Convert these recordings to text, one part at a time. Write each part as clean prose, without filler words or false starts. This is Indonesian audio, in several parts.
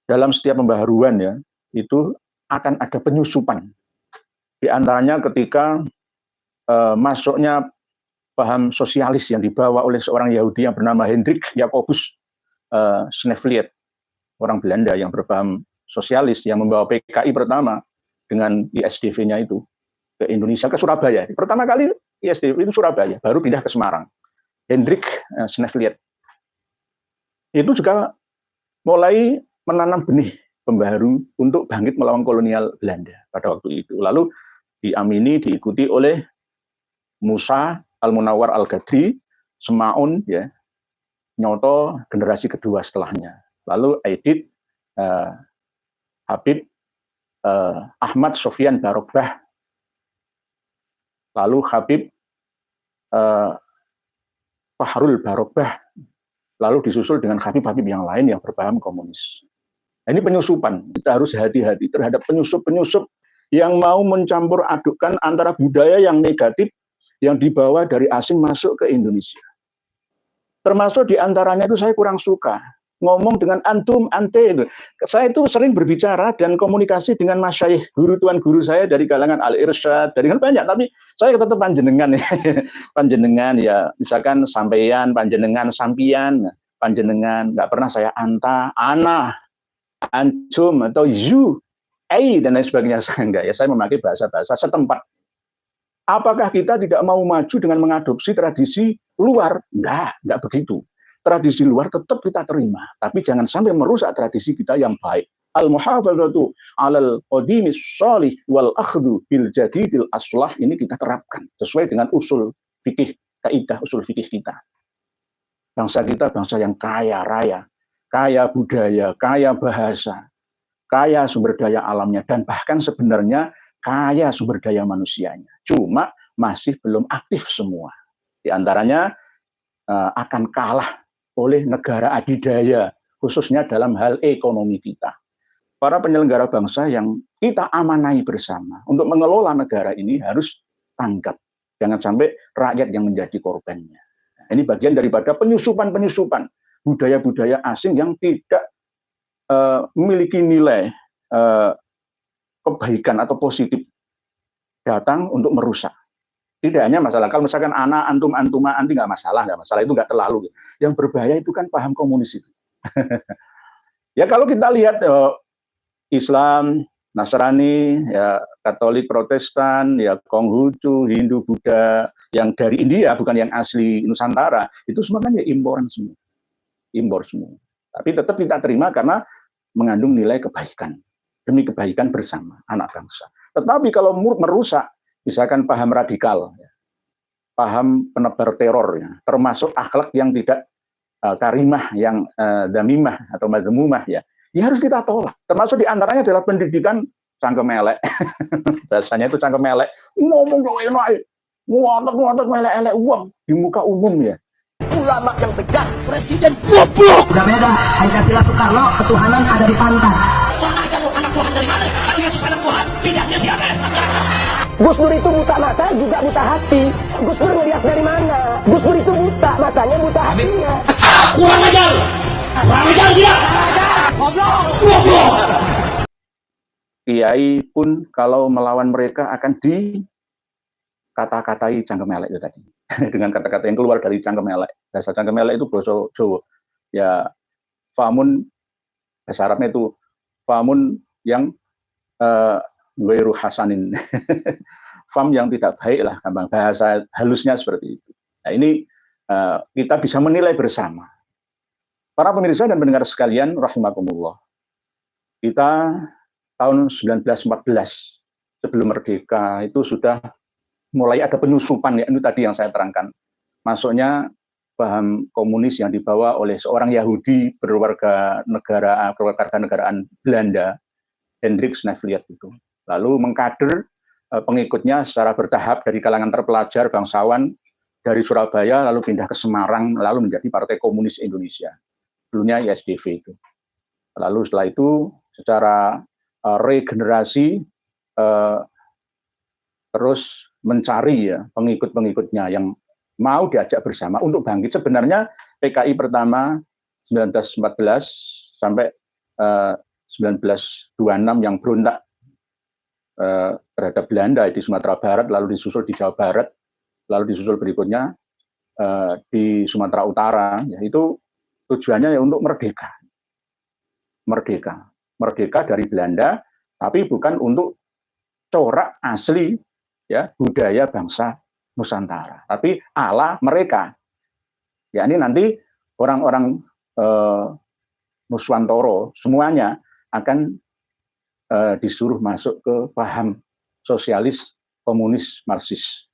dalam setiap pembaharuan ya, itu akan ada penyusupan. Di antaranya ketika masuknya paham sosialis yang dibawa oleh seorang Yahudi yang bernama Hendrik Jacobus Sneevliet, orang Belanda yang berpaham sosialis yang membawa PKI pertama dengan ISDV-nya itu ke Indonesia, ke Surabaya. Pertama kali ISDV itu Surabaya, baru pindah ke Semarang. Hendrik Sneevliet itu juga mulai menanam benih pembaharu untuk bangkit melawan kolonial Belanda pada waktu itu. Lalu diamini, diikuti oleh Musa Al-Munawwar Al-Ghadri, Semaun, ya, Nyoto generasi kedua setelahnya. Lalu Aidit, Habib, Ahmad Sofyan Barogbah, lalu Habib Fahrul Barogbah, lalu disusul dengan Habib-Habib yang lain yang berpaham komunis. Nah, ini penyusupan, kita harus hati-hati terhadap penyusup-penyusup yang mau mencampur adukkan antara budaya yang negatif yang dibawa dari asing masuk ke Indonesia. Termasuk diantaranya itu saya kurang suka ngomong dengan antum, ante itu. Saya itu sering berbicara dan komunikasi dengan masyayikh, guru tuan guru saya dari kalangan Al-Irsyad, dari kan banyak, tapi saya tetap panjenengan ya. Panjenengan ya, misalkan sampeyan, panjenengan, sampian, panjenengan, nggak pernah saya anta, ana, antum atau you, dan lain sebagainya. Enggak ya, saya memakai bahasa-bahasa setempat. Apakah kita tidak mau maju dengan mengadopsi tradisi luar? Enggak begitu. Tradisi luar tetap kita terima, tapi jangan sampai merusak tradisi kita yang baik. Al-muhafadzatu 'alal qadimis shalih wal akhdhu bil jadidil aslah, ini kita terapkan sesuai dengan usul fikih, kaidah usul fikih kita. Bangsa kita bangsa yang kaya raya, kaya budaya, kaya bahasa, kaya sumber daya alamnya, dan bahkan sebenarnya kaya sumber daya manusianya. Cuma masih belum aktif semua. Di antaranya akan kalah oleh negara adidaya, khususnya dalam hal ekonomi kita. Para penyelenggara bangsa yang kita amanai bersama untuk mengelola negara ini harus tanggap. Jangan sampai rakyat yang menjadi korbannya. Ini bagian daripada penyusupan-penyusupan budaya-budaya asing yang tidak memiliki nilai kebaikan atau positif, datang untuk merusak. Tidak hanya masalah, kalau misalkan anak, antum, antuma, anti nggak masalah, itu nggak terlalu. Yang berbahaya itu kan paham komunis itu. Ya kalau kita lihat Islam, Nasrani, ya Katolik, Protestan, ya Konghucu, Hindu, Buddha, yang dari India bukan yang asli Nusantara, itu semua kan ya imporan semua, impor semua. Tapi tetap kita terima karena mengandung nilai kebaikan, demi kebaikan bersama anak bangsa. Tetapi kalau merusak, misalkan paham radikal, ya, paham penebar teror, ya, termasuk akhlak yang tidak karimah, yang damimah atau mazmumah, ya harus kita tolak. Termasuk diantaranya adalah pendidikan cangkem elek. Bahasanya itu cangkem elek. Ngomong dong enak, ngotot melek-elek uang di muka umum ya. Ulama yang bejat, presiden goblok. Udah beda, Pancasila Soekarno, ketuhanan ada di pantat. Mana aja lo anak Tuhan dari mana? Tadi Yesus anak Tuhan, bidangnya siapa? Gus Dur itu buta mata juga buta hati. Gus Dur ngeliat dari mana? Gus Dur itu buta matanya, buta hatinya. Kurang ajar dia. Goblok. Kiai pun kalau melawan mereka akan dikata-katai cangkem elek itu tadi. Dengan kata-kata yang keluar dari cangkem elek. Bahasa cangkem elek itu bahasa Jawa. Ya, famun, bahasa Arabnya itu famun yang ghairu hasanin. Fam yang tidak baik lah, bahasa halusnya seperti itu. Nah ini kita bisa menilai bersama. Para pemirsa dan pendengar sekalian, rahimakumullah. Kita tahun 1914, sebelum merdeka, itu sudah mulai ada penyusupan, ya, ini tadi yang saya terangkan. Masuknya paham komunis yang dibawa oleh seorang Yahudi berwarga negaraan Belanda, Hendrik Sneevliet itu. Lalu mengkader pengikutnya secara bertahap dari kalangan terpelajar, bangsawan, dari Surabaya, lalu pindah ke Semarang, lalu menjadi Partai Komunis Indonesia. Dulunya ISDV itu. Lalu setelah itu secara regenerasi terus mencari ya pengikut-pengikutnya yang mau diajak bersama untuk bangkit. Sebenarnya PKI pertama 1914 sampai 1926 yang berontak terhadap Belanda di Sumatera Barat, lalu disusul di Jawa Barat, lalu disusul berikutnya di Sumatera Utara, ya, itu tujuannya ya untuk merdeka, merdeka dari Belanda, tapi bukan untuk corak asli ya budaya bangsa Nusantara, tapi ala mereka. Ya ini nanti orang-orang Nuswantoro semuanya akan disuruh masuk ke paham sosialis, komunis, marxis.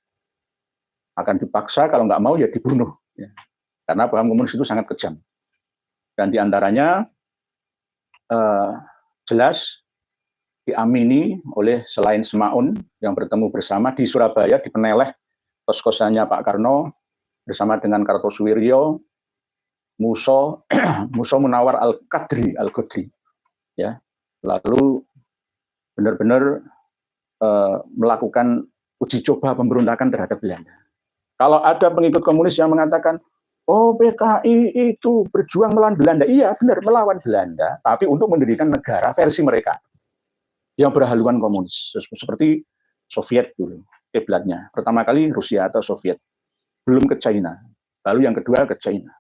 Akan dipaksa, kalau nggak mau ya dibunuh. Ya. Karena paham komunis itu sangat kejam. Dan diantaranya jelas diamini oleh selain Semaun yang bertemu bersama di Surabaya, di Peneleh, kos-kosannya Pak Karno, bersama dengan Kartosuwiryo, Muso Munawar Al-Qadri, ya. Lalu benar-benar melakukan uji coba pemberontakan terhadap Belanda. Kalau ada pengikut komunis yang mengatakan, oh PKI itu berjuang melawan Belanda, iya benar melawan Belanda, tapi untuk mendirikan negara versi mereka yang berhaluan komunis, seperti Soviet dulu, kiblatnya. Pertama kali Rusia atau Soviet, belum ke China, lalu yang kedua ke China.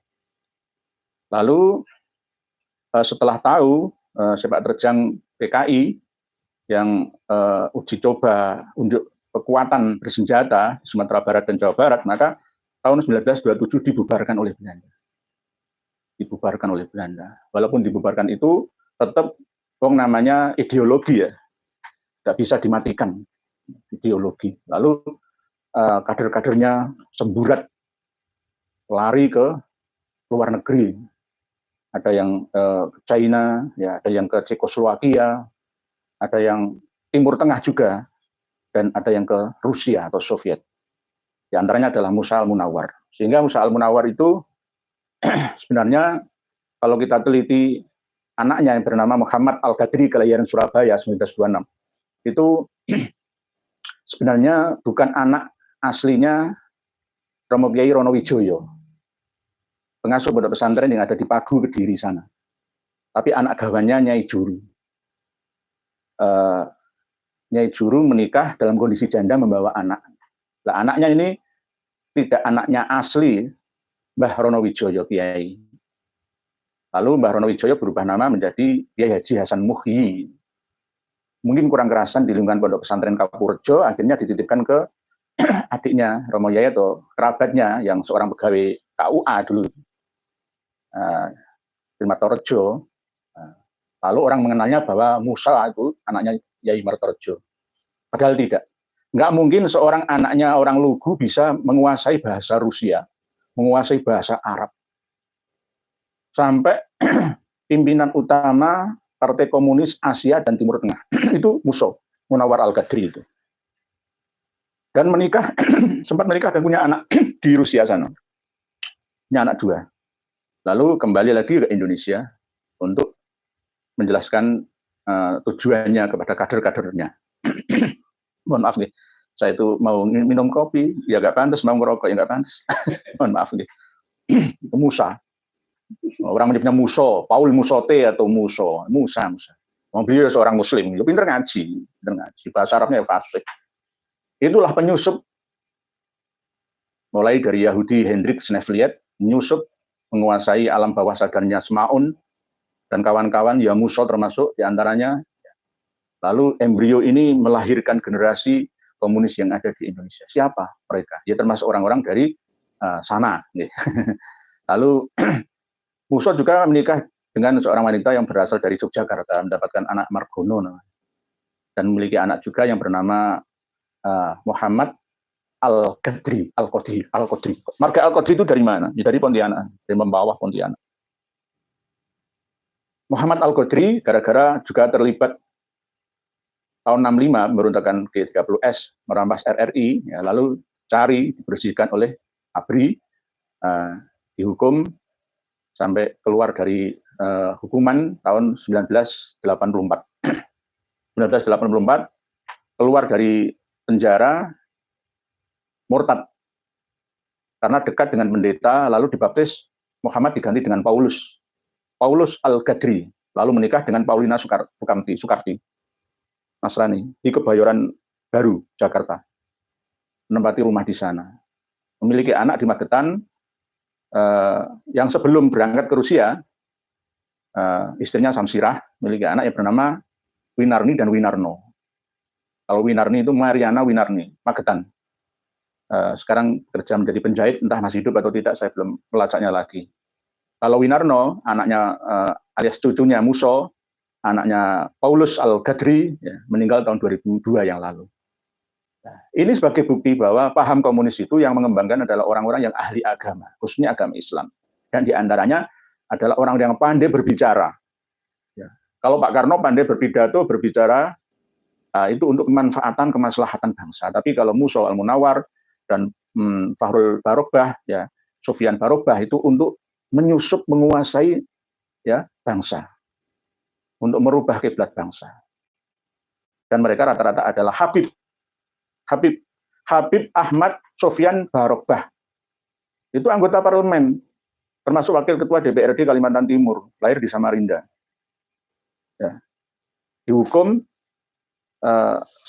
Lalu setelah tahu sepak terjang PKI yang uji coba unjuk kekuatan bersenjata di Sumatera Barat dan Jawa Barat, maka tahun 1927 dibubarkan oleh Belanda. Dibubarkan oleh Belanda. Walaupun dibubarkan itu tetap namanya ideologi ya, tidak bisa dimatikan ideologi. Lalu kader-kadernya semburat lari ke luar negeri. Ada yang ke China, ya, ada yang ke Cekoslowakia, ada yang Timur Tengah juga, dan ada yang ke Rusia atau Soviet. Di antaranya adalah Musa Al-Munawar. Sehingga Musa Al-Munawar itu sebenarnya kalau kita teliti anaknya yang bernama Muhammad Al-Qadri, kelahiran Surabaya 1926, itu sebenarnya bukan anak aslinya Romo Kiai Ronowijoyo, pengasuh pondok pesantren yang ada di Pagu, Kediri sana. Tapi anak gawannya Nyai Juru. Nyai Juru menikah dalam kondisi janda membawa anak. Nah, anaknya ini tidak anaknya asli Mbah Ronowijoyo Kiai. Lalu Mbah Ronowijoyo berubah nama menjadi Kiai Haji Hasan Muhyi. Mungkin kurang kerasan di lingkungan pondok pesantren Kapurjo, akhirnya dititipkan ke adiknya Romo Yaya atau kerabatnya yang seorang pegawai KUA dulu, di Martorejo. Lalu orang mengenalnya bahwa Musa itu anaknya Yai Martorejo. Padahal tidak. Nggak mungkin seorang anaknya orang Lugu bisa menguasai bahasa Rusia, menguasai bahasa Arab. Sampai pimpinan utama Partai Komunis Asia dan Timur Tengah itu Musa Munawar Al-Qadri itu. Dan menikah, sempat menikah dan punya anak di Rusia sana. Punya anak 2. Lalu kembali lagi ke Indonesia untuk menjelaskan tujuannya kepada kader-kadernya. Mohon maaf nih, saya itu mau minum kopi, ya nggak pantas, mau ngerokok, ya nggak pantas. Mohon maaf nih. Musa. Orang menyebutnya Muso, Paul Musote atau Musa. Beliau seorang Muslim, pinter ngaji. Bahasa Arabnya fasih. Itulah penyusup, mulai dari Yahudi Hendrik Snevliet, menyusup, menguasai alam bawah sadarnya Semaun, dan kawan-kawan, ya Muso termasuk diantaranya. Lalu embrio ini melahirkan generasi komunis yang ada di Indonesia. Siapa mereka? Ya termasuk orang-orang dari sana. Lalu Muso juga menikah dengan seorang wanita yang berasal dari Yogyakarta, mendapatkan anak Margono, dan memiliki anak juga yang bernama Muhammad Al-Qadri. Marga Al-Qadri itu dari mana? Ya, dari Pontianak, dari Mempawah, Pontianak. Muhammad Al-Qadri gara-gara juga terlibat tahun 65 memberontakkan G30S, merampas RRI, ya, lalu dibersihkan oleh ABRI, dihukum sampai keluar dari hukuman tahun 1984. 1984 keluar dari penjara, murtad karena dekat dengan pendeta, lalu dibaptis Muhammad diganti dengan Paulus Al-Qadri. lalu menikah dengan Paulina Soekarti, Nasrani, di Kebayoran Baru, Jakarta. Menempati rumah di sana. Memiliki anak di Magetan, yang sebelum berangkat ke Rusia, istrinya Samsirah, memiliki anak yang bernama Winarni dan Winarno. Kalau Winarni itu Mariana Winarni, Magetan. Sekarang kerja menjadi penjahit, entah masih hidup atau tidak, saya belum melacaknya lagi. Kalau Winarno, anaknya alias cucunya Muso, anaknya Paulus Al-Gadri, ya, meninggal tahun 2002 yang lalu. Nah, ini sebagai bukti bahwa paham komunis itu yang mengembangkan adalah orang-orang yang ahli agama, khususnya agama Islam. Dan diantaranya adalah orang yang pandai berbicara. Ya. Kalau Pak Karno pandai berpidato, berbicara, itu untuk kemanfaatan, kemaslahatan bangsa. Tapi kalau Muso Al-Munawar dan Fahrul Barobah, ya, Sofyan Barobah itu untuk menyusup, menguasai, ya, bangsa, untuk merubah kiblat bangsa. Dan mereka rata-rata adalah Habib Ahmad Sofyan Barobah. Itu anggota parlemen, termasuk wakil ketua DPRD Kalimantan Timur, lahir di Samarinda. Ya. Dihukum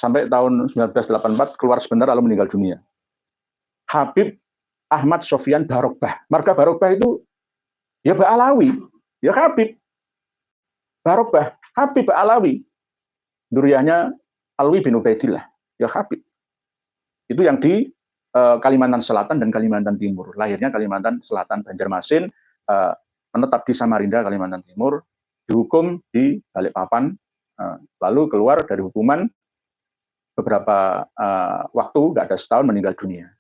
sampai tahun 1984, keluar sebentar lalu meninggal dunia. Habib Ahmad Sofyan Barobah. Marga Barobah itu ya Ba'alawi, ya Habib Barobah, Habib Ba'alawi. Duriahnya Alwi bin Ubaidillah, ya Habib. Itu yang di Kalimantan Selatan dan Kalimantan Timur. Lahirnya Kalimantan Selatan, Banjarmasin, menetap di Samarinda, Kalimantan Timur, dihukum di Balikpapan, lalu keluar dari hukuman beberapa waktu, nggak ada setahun, meninggal dunia.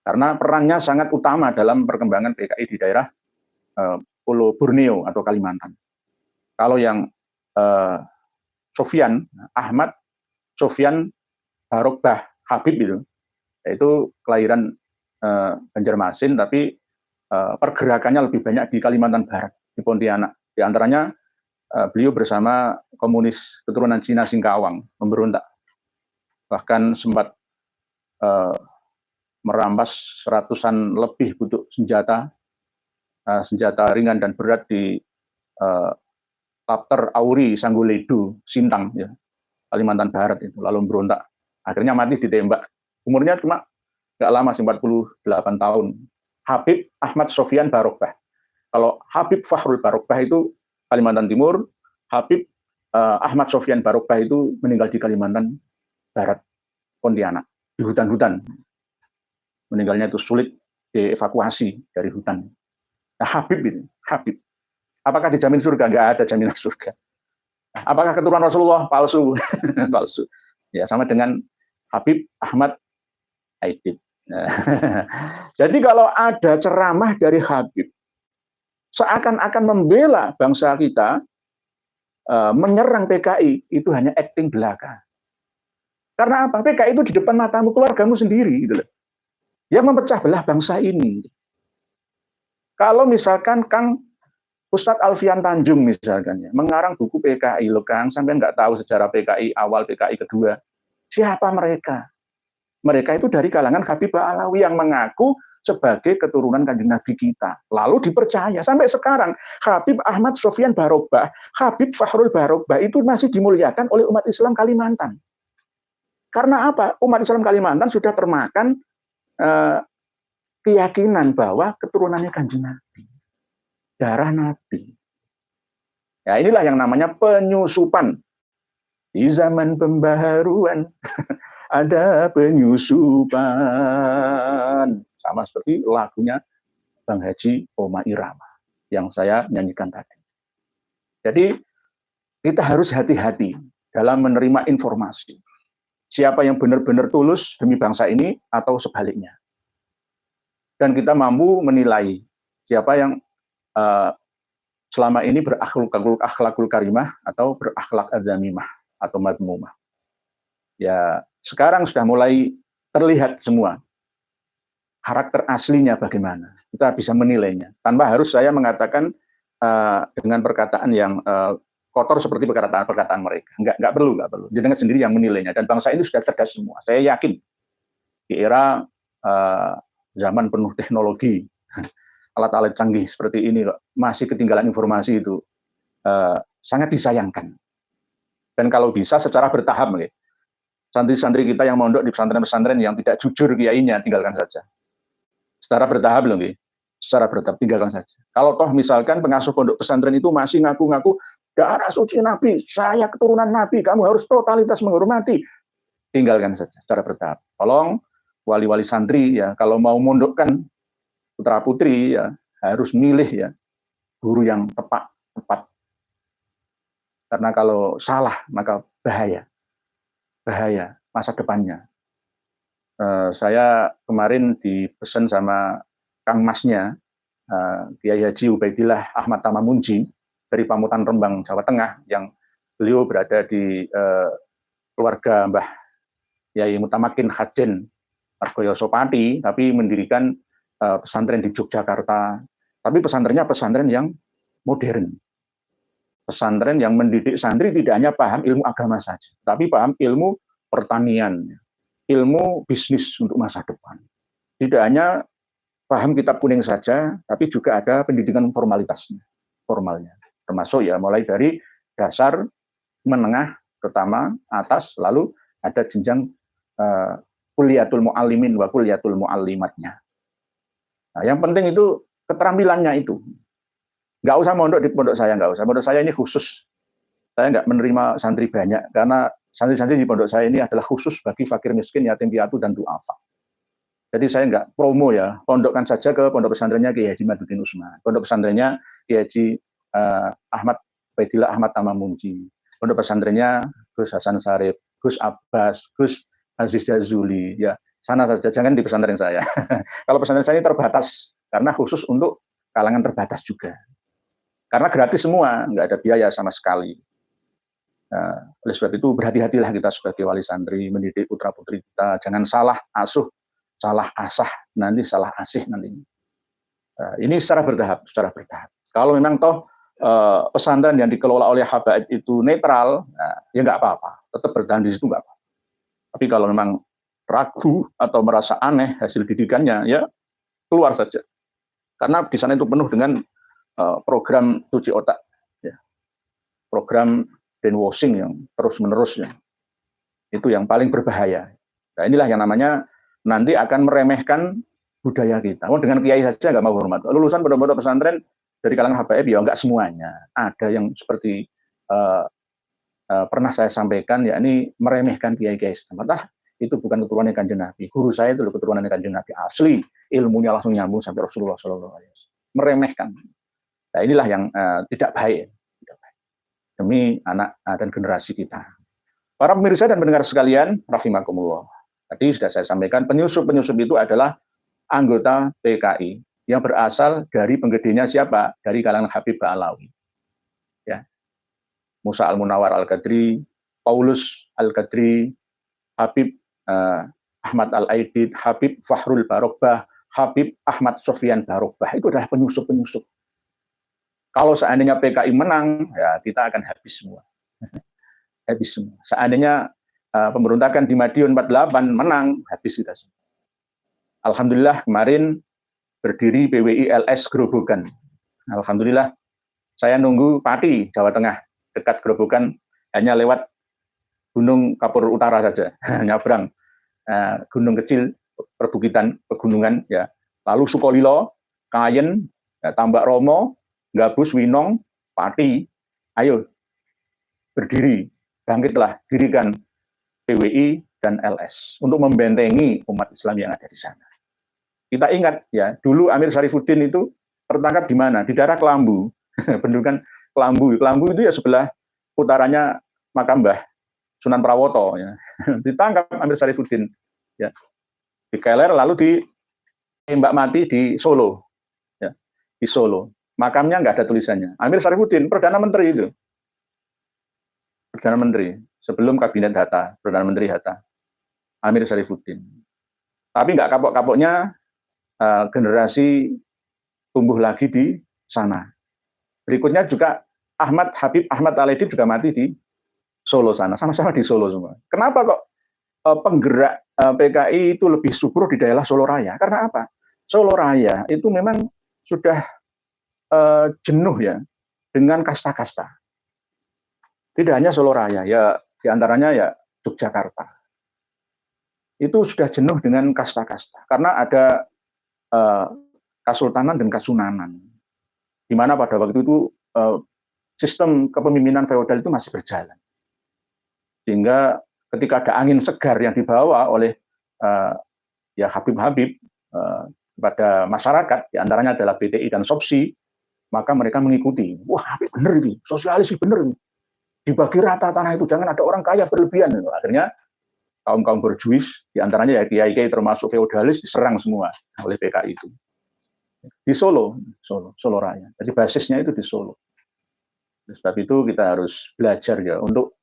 Karena perannya sangat utama dalam perkembangan PKI di daerah Pulau Borneo atau Kalimantan. Kalau yang Sofyan Ahmad Sofyan Barobah Habib itu kelahiran Banjarmasin, tapi pergerakannya lebih banyak di Kalimantan Barat, di Pontianak. Di antaranya beliau bersama komunis keturunan Cina Singkawang memberontak, bahkan sempat merampas ratusan lebih butuh senjata ringan dan berat di Lapter Auri Sangguledu Sintang, ya, Kalimantan Barat itu, lalu berontak, akhirnya mati ditembak. Umurnya cuma nggak lama sih, 48 tahun. Habib Ahmad Sofyan Barobah. Kalau Habib Fahrul Barobah itu Kalimantan Timur, Habib Ahmad Sofyan Barobah itu meninggal di Kalimantan Barat, Pontianak, di hutan-hutan. Meninggalnya itu sulit dievakuasi dari hutan. Nah, Habib ini, Habib. Apakah dijamin surga? Nggak ada jaminan surga. Apakah keturunan Rasulullah? Palsu. Palsu. Ya, sama dengan Habib Ahmad Aidit. Jadi kalau ada ceramah dari Habib, seakan-akan membela bangsa kita, menyerang PKI, itu hanya acting belaka. Karena apa? PKI itu di depan matamu, keluargamu sendiri, gitu loh, yang memecah belah bangsa ini. Kalau misalkan Kang Ustadz Alfian Tanjung misalkan, ya, mengarang buku PKI, loh Kang, sampai nggak tahu sejarah PKI awal, PKI kedua. Siapa mereka? Mereka itu dari kalangan Habib Ba'alawi yang mengaku sebagai keturunan Kanjeng Nabi kita. Lalu dipercaya. Sampai sekarang, Habib Ahmad Sofyan Barobah, Habib Fahrul Barobah itu masih dimuliakan oleh umat Islam Kalimantan. Karena apa? Umat Islam Kalimantan sudah termakan keyakinan bahwa keturunannya Kanjeng Nabi. Darah Nabi. Ya, inilah yang namanya penyusupan. Di zaman pembaharuan ada penyusupan. Sama seperti lagunya Bang Haji Oma Irama yang saya nyanyikan tadi. Jadi kita harus hati-hati dalam menerima informasi. Siapa yang benar-benar tulus demi bangsa ini atau sebaliknya. Dan kita mampu menilai siapa yang selama ini berakhlakul karimah atau berakhlak adzamimah atau madmumah. Ya, sekarang sudah mulai terlihat semua karakter aslinya bagaimana. Kita bisa menilainya tanpa harus saya mengatakan dengan perkataan yang kotor seperti perkataan mereka. Enggak perlu. Jenengan sendiri yang menilainya, dan bangsa ini sudah cerdas semua. Saya yakin di era zaman penuh teknologi, alat-alat canggih seperti ini kok masih ketinggalan informasi itu. sangat disayangkan. Dan kalau bisa secara bertahap, santri-santri kita yang mondok di pesantren-pesantren yang tidak jujur kiainya, tinggalkan saja. Secara bertahap loh, secara bertahap tinggalkan saja. Kalau toh misalkan pengasuh pondok pesantren itu masih ngaku-ngaku darah suci Nabi, saya keturunan Nabi, kamu harus totalitas menghormati, tinggalkan saja secara bertahap. Tolong wali-wali santri ya, kalau mau mondokkan putra putri ya harus milih ya guru yang tepat. Karena kalau salah maka bahaya masa depannya. Saya kemarin dipesan sama Kang Masnya, Kiai Haji Ubaidillah Ahmad Tamamunji dari Pamutan Rembang, Jawa Tengah, yang beliau berada di keluarga Mbah Yai Mutamakin Khajen Margoyo Sopati, tapi mendirikan pesantren di Yogyakarta. Tapi pesantrennya pesantren yang modern. Pesantren yang mendidik santri tidak hanya paham ilmu agama saja, tapi paham ilmu pertanian, ilmu bisnis untuk masa depan. Tidak hanya paham kitab kuning saja, tapi juga ada pendidikan formalnya. Termasuk ya mulai dari dasar, menengah, pertama, atas, lalu ada jenjang kuliatul mu'allimin wa kuliatul mu'allimatnya. Nah, yang penting itu keterampilannya itu. Nggak usah mondok di pondok saya, nggak usah. Pondok saya ini khusus. Saya nggak menerima santri banyak, karena santri-santri di pondok saya ini adalah khusus bagi fakir miskin, yatim piatu, dan du'afa. Jadi saya nggak promo ya, pondokkan saja ke pondok pesantrennya Kiai Haji Maduddin Usman, pondok pesantrennya Kiai Haji Ahmad Ubaidillah Ahmad Tamamunji, pondok pesantrennya Gus Hasan Sarif, Gus Abbas, Gus Aziz Jazuli, ya sana saja, jangan di pesantren saya. Kalau pesantren saya ini terbatas, karena khusus untuk kalangan terbatas juga. Karena gratis semua, nggak ada biaya sama sekali. Nah, oleh sebab itu berhati-hatilah kita sebagai wali santri, mendidik putra-putri kita, jangan salah asuh, salah asah, nanti salah asih nantinya. Ini secara bertahap. Kalau memang toh pesantren yang dikelola oleh habaib itu netral, ya nggak apa-apa, tetap bertahan di situ nggak apa-apa. Tapi kalau memang ragu atau merasa aneh hasil didikannya, ya keluar saja. Karena di sana itu penuh dengan program cuci otak, ya. Program brainwashing yang terus-menerus, ya. Itu yang paling berbahaya. Nah, inilah yang namanya nanti akan meremehkan budaya kita. Dengan kiai saja nggak mau hormat. Lulusan pondok-pondok pesantren dari kalangan habaib ya nggak semuanya. Ada yang seperti pernah saya sampaikan, yakni meremehkan kiai-kiai setempat. Itu bukan keturunan Kanjeng Nabi. Guru saya itu keturunan Kanjeng Nabi asli, ilmunya langsung nyambung sampai Rasulullah SAW. Meremehkan. Nah, inilah yang tidak baik demi anak dan generasi kita. Para pemirsa dan pendengar sekalian, rahimakumullah. Tadi sudah saya sampaikan, penyusup-penyusup itu adalah anggota PKI yang berasal dari penggedenya siapa? Dari kalangan Habib Ba'alawi. Ya. Musa Al-Munawar Al-Qadri, Paulus Al-Qadri, Habib Ahmad Al-Aidid, Habib Fahrul Barokbah, Habib Ahmad Sofyan Barokbah. Itu adalah penyusup-penyusup. Kalau seandainya PKI menang, ya kita akan habis semua. Habis semua. Seandainya pemberontakan di Madiun 48 menang, habis kita semua. Alhamdulillah kemarin berdiri PWI LS Grobogan. Alhamdulillah saya nunggu Pati, Jawa Tengah, dekat Grobogan, hanya lewat Gunung Kapur Utara saja, nyabrang gunung kecil, perbukitan, pegunungan, ya. Lalu Sukolilo, Kayen, ya, Tambak Romo, Gabus, Winong, Pati, ayo berdiri, bangkitlah, dirikan PWI dan LS untuk membentengi umat Islam yang ada di sana. Kita ingat ya, dulu Amir Syarifuddin itu tertangkap di mana? Di daerah Kelambu, bentukan Kelambu. Kelambu itu ya sebelah utaranya makam Mbah Sunan Prawoto. Ya. Ditangkap Amir Syarifuddin, ya, dikeler lalu ditembak mati di Solo, ya, di Solo. Makamnya nggak ada tulisannya. Amir Syarifuddin, Perdana Menteri itu. Perdana Menteri. Sebelum Kabinet Hatta, Perdana Menteri Hatta. Amir Syarifuddin. Tapi nggak kapok-kapoknya generasi tumbuh lagi di sana. Berikutnya juga Habib Ahmad Al-Aidid juga mati di Solo sana. Sama-sama di Solo semua. Kenapa kok penggerak PKI itu lebih subur di daerah Solo Raya? Karena apa? Solo Raya itu memang sudah jenuh ya dengan kasta-kasta. Tidak hanya Solo Raya, ya diantaranya ya Yogyakarta. Itu sudah jenuh dengan kasta-kasta, karena ada Kasultanan dan Kasunanan, di mana pada waktu itu sistem kepemimpinan feodal itu masih berjalan. Sehingga ketika ada angin segar yang dibawa oleh ya Habib-Habib kepada masyarakat, diantaranya adalah BTI dan SOPSI, maka mereka mengikuti. Wah, Habib bener ini, sosialis bener ini. Dibagi rata tanah itu, jangan ada orang kaya berlebihan. Akhirnya kaum-kaum berjuis, diantaranya ya kiai-kiai termasuk feodalis, diserang semua oleh PKI itu. Di Solo Raya. Jadi basisnya itu di Solo. Sebab itu kita harus belajar ya untuk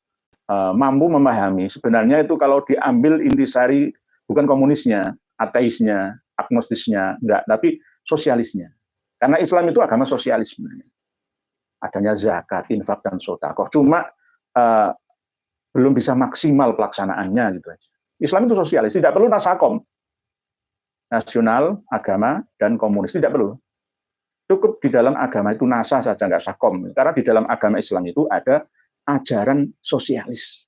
mampu memahami sebenarnya itu kalau diambil intisari bukan komunisnya, ateisnya, agnostisnya, enggak, tapi sosialisnya. Karena Islam itu agama sosialis sebenarnya. Adanya zakat, infak, dan sedekah. Cuma belum bisa maksimal pelaksanaannya gitu aja. Islam itu sosialis, tidak perlu nasakom. Nasional, agama, dan komunis, tidak perlu. Cukup di dalam agama itu nasa saja, nggak sakom. Karena di dalam agama Islam itu ada ajaran sosialis.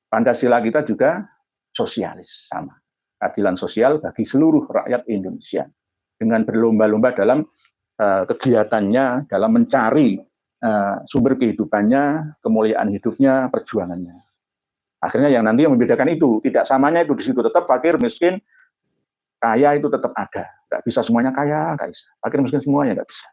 Pancasila kita juga sosialis, sama. Keadilan sosial bagi seluruh rakyat Indonesia. Dengan berlomba-lomba dalam kegiatannya, dalam mencari sumber kehidupannya, kemuliaan hidupnya, perjuangannya. Akhirnya yang nanti yang membedakan itu, tidak samanya itu di situ, tetap fakir, miskin, kaya itu tetap ada. Nggak bisa semuanya kaya, nggak bisa. Fakir, miskin semuanya nggak bisa.